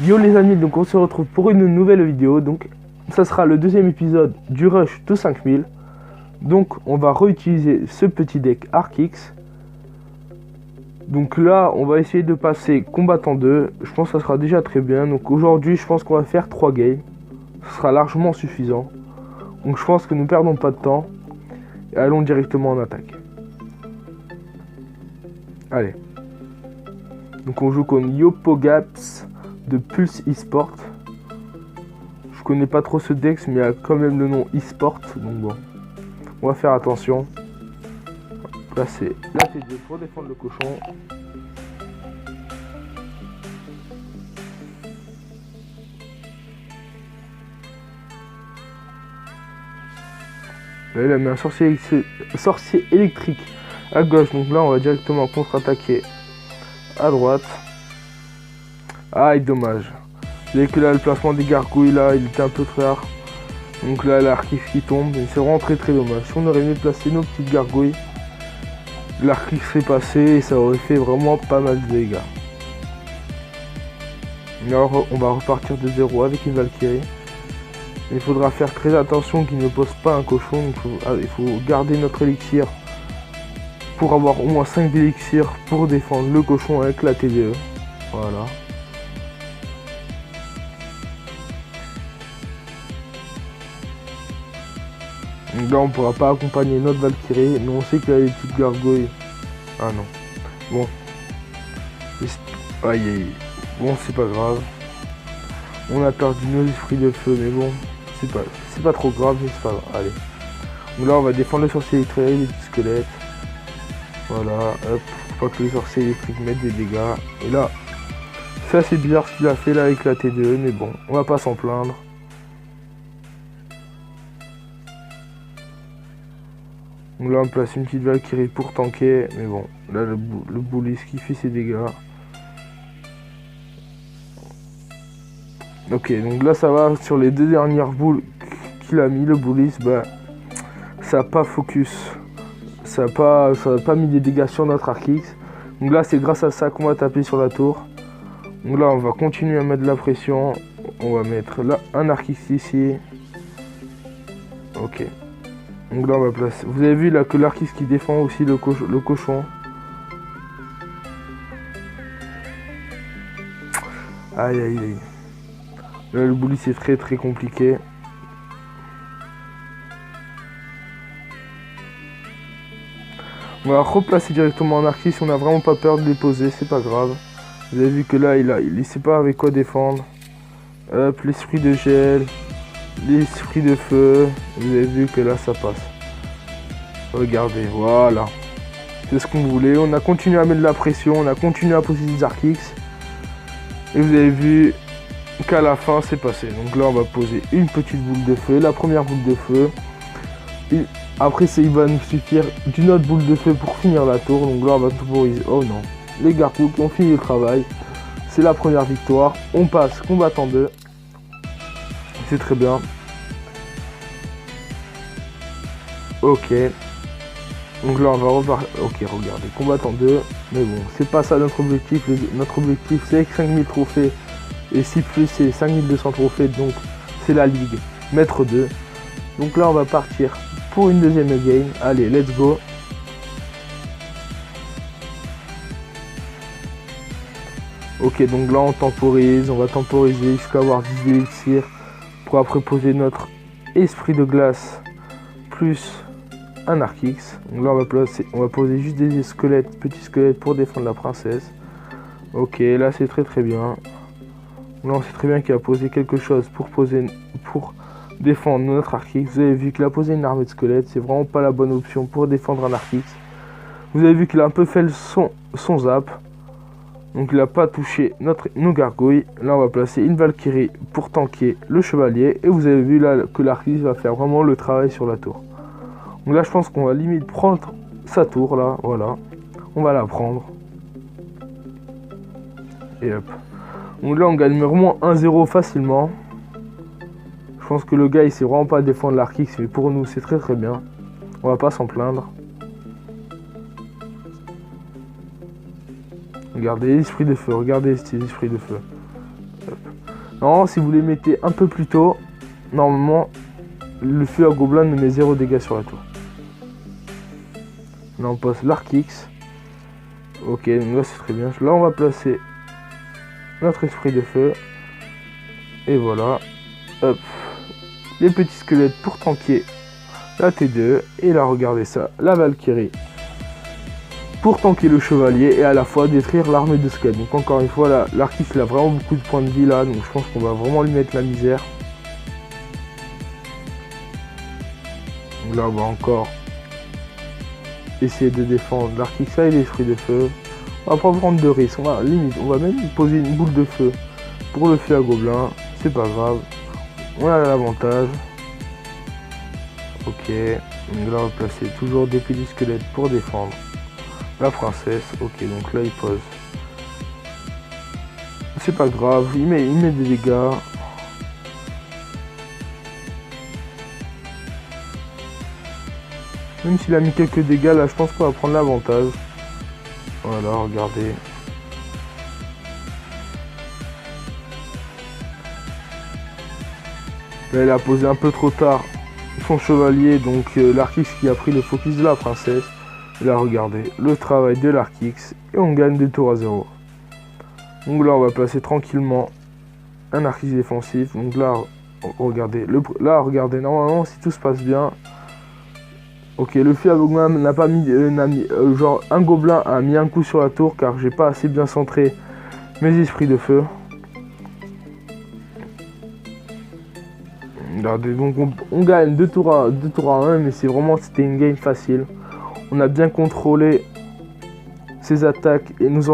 Yo les amis, donc on se retrouve pour une nouvelle vidéo. Donc ça sera le deuxième épisode du rush de 5000. Donc on va réutiliser ce petit deck Arc-X. Donc là on va essayer de passer combattant 2. Je pense que ça sera déjà très bien. Donc aujourd'hui je pense qu'on va faire 3 games. Ce sera largement suffisant. Donc je pense que nous perdons pas de temps. Et allons directement en attaque. Allez. Donc on joue contre Yopogaps de Pulse eSport. Je connais pas trop ce deck, mais il y a quand même le nom eSport. Donc bon, on va faire attention. Placer la T2 pour défendre le cochon. Là il a mis un sorcier électrique à gauche. Donc là on va directement contre-attaquer à droite. Ah, dommage. Vous voyez que là, le placement des gargouilles, là, il était un peu tard. Donc là, l'Arc-X qui tombe. Et c'est vraiment très dommage. Si on aurait mieux placé nos petites gargouilles, l'Arc-X serait passé et ça aurait fait vraiment pas mal de dégâts. Alors, on va repartir de zéro avec une Valkyrie. Il faudra faire très attention qu'il ne pose pas un cochon. Donc, il faut garder notre élixir pour avoir au moins 5 élixirs pour défendre le cochon avec la TDE. Voilà. Donc là on pourra pas accompagner notre Valkyrie, mais on sait qu'il y a des petites gargouilles. Ah non. Bon. Aïe aïe. Bon, c'est pas grave. On a perdu nos esprits de feu, mais bon, c'est pas trop grave, mais c'est pas grave. Allez. Donc là on va défendre le sorcier électrique, les petits squelettes. Voilà, hop, faut pas que les sorciers électriques mettent des dégâts. Et là, c'est assez bizarre ce qu'il a fait là avec la T2, mais bon, on va pas s'en plaindre. Donc là on place une petite Valkyrie pour tanker, mais bon, là le Bullis qui fait ses dégâts. Ok, donc là ça va sur les deux dernières boules qu'il a mis, le Bullis, bah ça a pas focus. Ça n'a pas mis des dégâts sur notre Arc-X. Donc là c'est grâce à ça qu'on va taper sur la tour. Donc là on va continuer à mettre de la pression. On va mettre là un Arc-X ici. Ok. Donc là on va placer. Vous avez vu là que l'Arc-X qui défend aussi le cochon. Aïe aïe aïe. Là le bully c'est très compliqué. On va replacer directement en Arc-X. On n'a vraiment pas peur de les poser, c'est pas grave. Vous avez vu que là il sait pas avec quoi défendre. Hop, l'esprit de gel. L'esprit de feu, vous avez vu que là ça passe. Regardez, voilà. C'est ce qu'on voulait. On a continué à mettre de la pression, on a continué à poser des Arc-X. Et vous avez vu qu'à la fin c'est passé. Donc là on va poser une petite boule de feu, la première boule de feu. Et après il va nous suffire d'une autre boule de feu pour finir la tour. Donc là on va temporiser. Oh non, les gargouilles ont fini le travail. C'est la première victoire. On passe combattant 2. C'est très bien. Ok. Donc là on va repartir. Ok, regardez, combattant 2. Mais bon, c'est pas ça notre objectif. Notre objectif c'est 5000 trophées. Et si plus c'est 5200 trophées. Donc c'est la ligue. Maître 2. Donc là on va partir pour une deuxième game. Allez, let's go. Ok, donc là on temporise. On va temporiser jusqu'à avoir 10 élixirs. Pour après poser notre esprit de glace plus un Arc-X. Donc là on va poser juste des squelettes, petits squelettes pour défendre la princesse. Ok, là c'est très bien. Là on sait très bien qu'il a posé quelque chose pour défendre notre Arc-X. Vous avez vu qu'il a posé une armée de squelettes, c'est vraiment pas la bonne option pour défendre un Arc-X. Vous avez vu qu'il a un peu fait son zap. Donc il n'a pas touché nos gargouilles. Là on va placer une Valkyrie pour tanker le chevalier. Et vous avez vu là que l'Arc-X va faire vraiment le travail sur la tour. Donc là je pense qu'on va limite prendre sa tour là. Voilà. On va la prendre. Et hop. Donc là on gagne vraiment 1-0 facilement. Je pense que le gars il sait vraiment pas défendre l'Arc-X. Mais pour nous c'est très bien. On va pas s'en plaindre. Regardez l'esprit de feu, regardez ces esprits de feu. Hop. Non, si vous les mettez un peu plus tôt, normalement, le feu à gobelin ne met 0 dégâts sur la tour. Là, on passe l'Arc X. Ok, donc là, c'est très bien. Là, on va placer notre esprit de feu. Et voilà. Hop. Les petits squelettes pour tanker la T2. Et là, regardez ça, la Valkyrie. Pour tanker le chevalier et à la fois détruire l'armée de squelettes. Donc encore une fois, l'Arc X, il a vraiment beaucoup de points de vie là. Donc je pense qu'on va vraiment lui mettre la misère. Donc là, on va encore essayer de défendre l'Arc X et l'esprit de feu. On va pas prendre de risques. On va même poser une boule de feu pour le feu à gobelin. C'est pas grave. On a l'avantage. Ok. Donc là, on va placer toujours des petits squelettes pour défendre la princesse. Ok, donc là, il pose. C'est pas grave. Il met des dégâts. Même s'il a mis quelques dégâts, là, je pense qu'on va prendre l'avantage. Voilà, regardez. Là, il a posé un peu trop tard son chevalier, donc l'Arc X qui a pris le focus de la princesse. Et là, regardez, le travail de l'Arc X, et on gagne 2 tours à 0. Donc là, on va placer tranquillement un Arc X défensif. Donc là, regardez, normalement, si tout se passe bien. Ok, le feu à gobelin n'a pas mis, genre un gobelin a mis un coup sur la tour car j'ai pas assez bien centré mes esprits de feu. Regardez, donc on gagne 2 tours à 1, mais c'était une game facile. On a bien contrôlé ses attaques et nos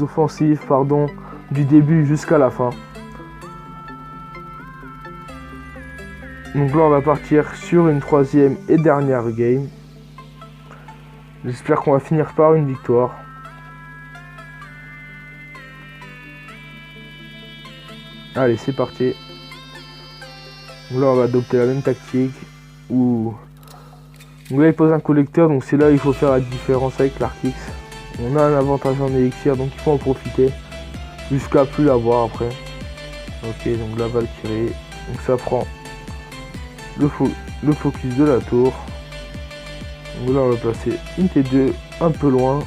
offensives, pardon, du début jusqu'à la fin. Donc là, on va partir sur une 3e et dernière game. J'espère qu'on va finir par une victoire. Allez, c'est parti. Donc là, on va adopter la même tactique. Donc là, il pose un collecteur, donc c'est là où il faut faire la différence avec l'Arc X. On a un avantage en élixir, donc il faut en profiter. Jusqu'à plus l'avoir après. Ok, donc la Valkyrie. Donc ça prend le focus de la tour. Donc là, on va placer une T2 un peu loin.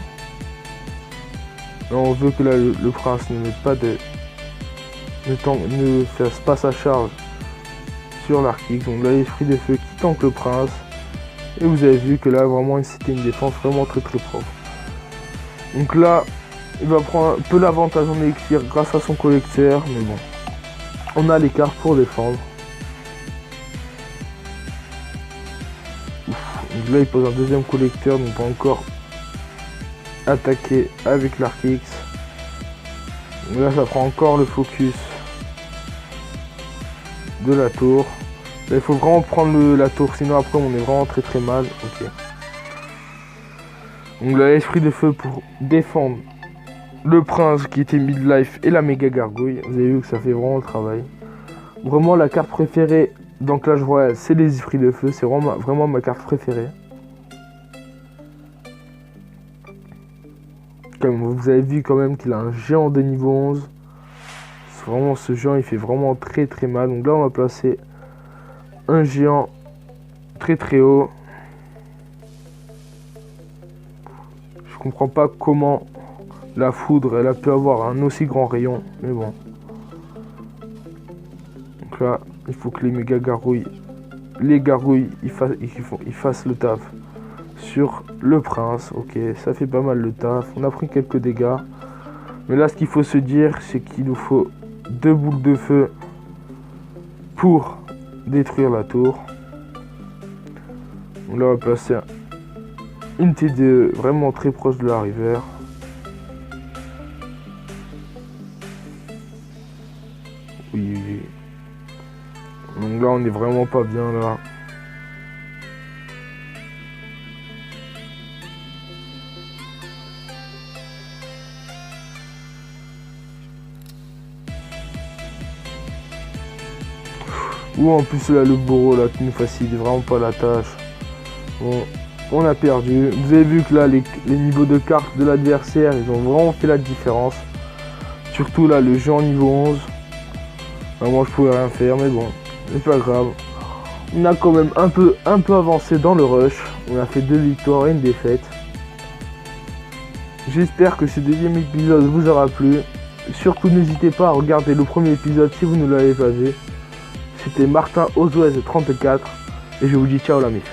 Là, on veut que là, le prince ne mette pas ne fasse pas sa charge sur l'Arc X. Donc là, l'esprit de feu qui tanque le prince. Et vous avez vu que là, vraiment, c'était une défense vraiment très très propre. Donc là, il va prendre un peu l'avantage en élixir grâce à son collecteur. Mais bon, on a l'écart pour défendre. Donc là, il pose un deuxième collecteur, donc pas encore attaquer avec l'Arc X. Donc là, ça prend encore le focus de la tour. Là, il faut vraiment prendre la tour, sinon après on est vraiment très très mal. Ok. Donc là, l'esprit de feu pour défendre le prince qui était midlife et la méga gargouille. Vous avez vu que ça fait vraiment le travail. Vraiment, la carte préférée dans Clash Royale, c'est les esprits de feu. C'est vraiment ma carte préférée. Comme vous avez vu quand même qu'il a un géant de niveau 11. Vraiment, ce géant, il fait vraiment très très mal. Donc là, on va placer un géant très très haut. Je comprends pas comment la foudre, elle a pu avoir un aussi grand rayon. Mais bon. Donc là, il faut que les méga gargouilles, ils fassent le taf sur le prince. Ok, ça fait pas mal le taf. On a pris quelques dégâts. Mais là, ce qu'il faut se dire, c'est qu'il nous faut 2 boules de feu pour détruire la tour. Donc là, on va placer une T2 vraiment très proche de la rivière. Oui, oui. Donc là, on est vraiment pas bien là. Ou en plus là, le bourreau là qui nous facilite vraiment pas la tâche. Bon, on a perdu. Vous avez vu que là, les niveaux de cartes de l'adversaire, ils ont vraiment fait la différence. Surtout là, le jeu en niveau 11. Moi, je pouvais rien faire, mais bon, c'est pas grave. On a quand même un peu avancé dans le rush. On a fait 2 victoires et une défaite. J'espère que ce deuxième épisode vous aura plu. Surtout, n'hésitez pas à regarder le premier épisode si vous ne l'avez pas vu. C'était Martin Oswez 34 et je vous dis ciao la mif.